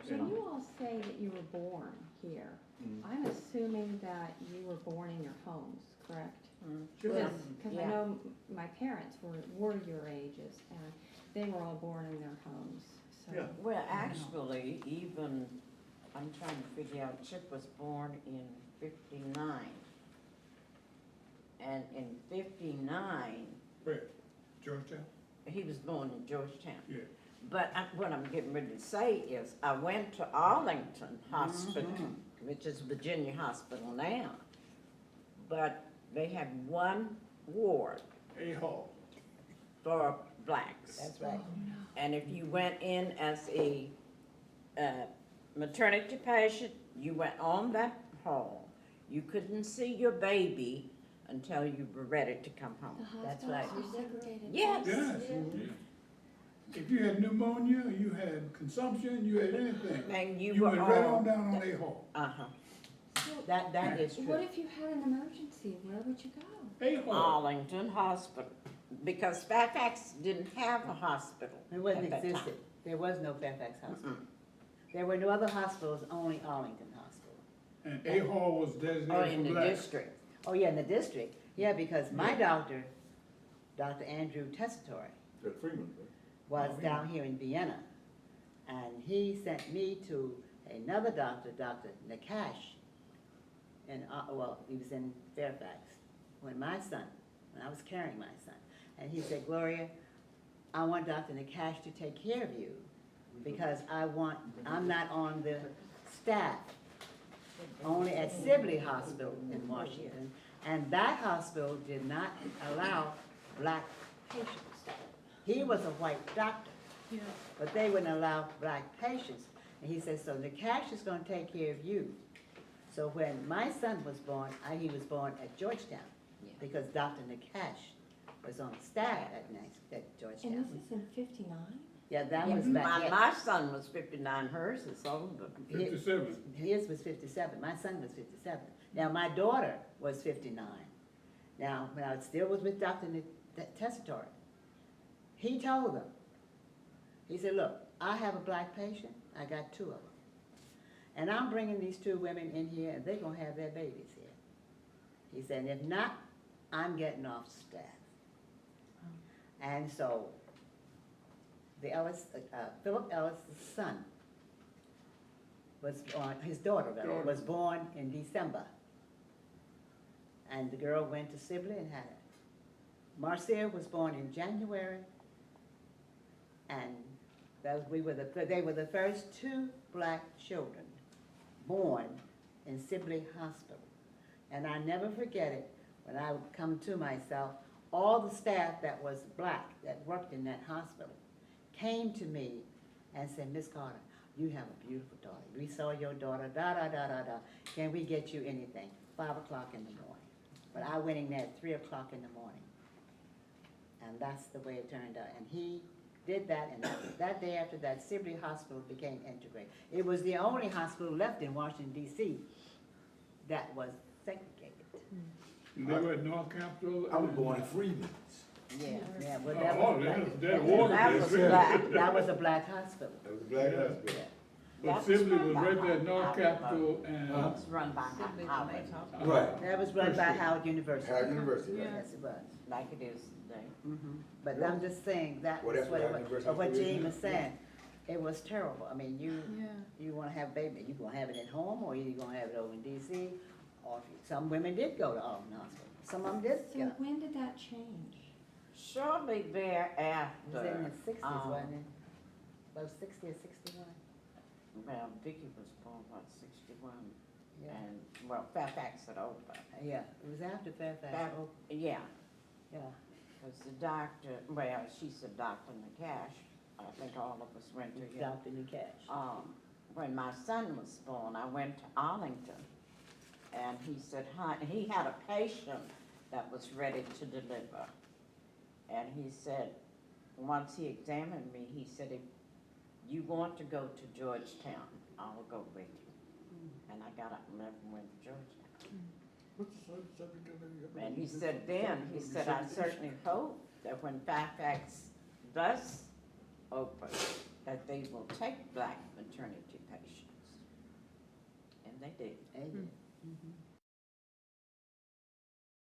When you all say that you were born here, I'm assuming that you were born in your homes, correct? Sure. Because I know my parents were your ages, and they were all born in their homes, so. Yeah. Well, actually, even, I'm trying to figure out, Chip was born in 59. And in 59, Where? Georgetown? he was born in Georgetown. Yeah. But what I'm getting ready to say is, I went to Arlington Hospital, which is Virginia Hospital now, but they had one ward A Hall. for blacks. That's right. And if you went in as a maternity patient, you went on that hall. You couldn't see your baby until you were ready to come home. That's right. Yes. Yes. If you had pneumonia, you had consumption, you had anything, And you you were went right on on, down on A Hall. uh-huh, That is What true. if you had an emergency, where would you go? A Hall. Arlington Hospital, because Fairfax didn't have a hospital It wasn't at that existed. time. There was no Fairfax Hospital. There were no other hospitals, only Arlington Hospital. And A Hall was Or designated in for the blacks. district. Oh, yeah, in the district. Yeah, because my doctor, Dr. Andrew Tessitore, At Freeman, right? was Oh, yeah. down here in Vienna. And he sent me to another doctor, Dr. Nakash, and, well, he was in Fairfax, when I was carrying my son. And he said, Gloria, I want Dr. Nakash to take care of you, because I'm not on the staff, only at Sibley Hospital in Washington. And that hospital did not allow black patients. He was a white doctor, but they wouldn't allow black patients. And he said, so Nakash is gonna take care of you. So when my son was born, he was born at Georgetown, because Dr. Nakash was on staff at Georgetown. And this is in 59? Yeah, that was My, back, my son was 59, hers is older. 57. his was 57, my son was 57. Now, my daughter was 59. Now, when I still was with Dr. Tessitore, he told them, he said, look, I have a black patient, I got 2 of them. And I'm bringing these 2 women in here, and they're gonna have their babies here. He said, and if not, I'm getting off staff. And so, Philip Ellis' son was born, his daughter rather, was born in December. And the girl went to Sibley and had it. Marcia was born in January, and they were the first 2 black children born in Sibley Hospital. And I never forget it, when I would come to myself, all the staff that was black that worked in that hospital came to me and said, Miss Carter, you have a beautiful daughter. We saw your daughter, da-da-da-da-da. Can we get you anything? 5 o'clock in the morning. But I went in there at 3 o'clock in the morning. And that's the way it turned out. And he did that, and that day after that, Sibley Hospital became integrated. It was the only hospital left in Washington, D.C. that was segregated. And they were at North Capitol. I was born in Freeman. Yeah, well, Oh, that water That was district. black. that was a black hospital. That was a black Yeah. hospital. But That was Sibley run was by right there at North Howard. Capitol and, It's run by Howard, Right. That was run by Howard University. Howard University, right? Yes, it was. like it is today. But I'm just saying, that Well, was that's what what it Howard was, University or what is Gene now. was saying. It was terrible. I mean, you wanna have baby, you gonna have it at home, or you gonna have it over in DC, or some women did go to Alton Hospital. Some of them did, So yeah. when did that change? Shortly It thereafter, was in the sixties, um, wasn't it? About 60 or 61? well, Vicky was born, what, 61? Yeah, And, well, Fairfax had opened. yeah, it was after Fairfax. That- Oh, Yeah, yeah. because the doctor, well, she said Dr. Nakash, I think all of us went to him. Dr. Nakash. When my son was born, I went to Arlington, and he said, he had a patient that was ready to deliver. And he said, once he examined me, he said, if you want to go to Georgetown, I will go with you. And I got up and left and went to Georgetown. And he said I certainly hope that when Fairfax does open, that they will take black maternity patients. And they did. They did. Mhm.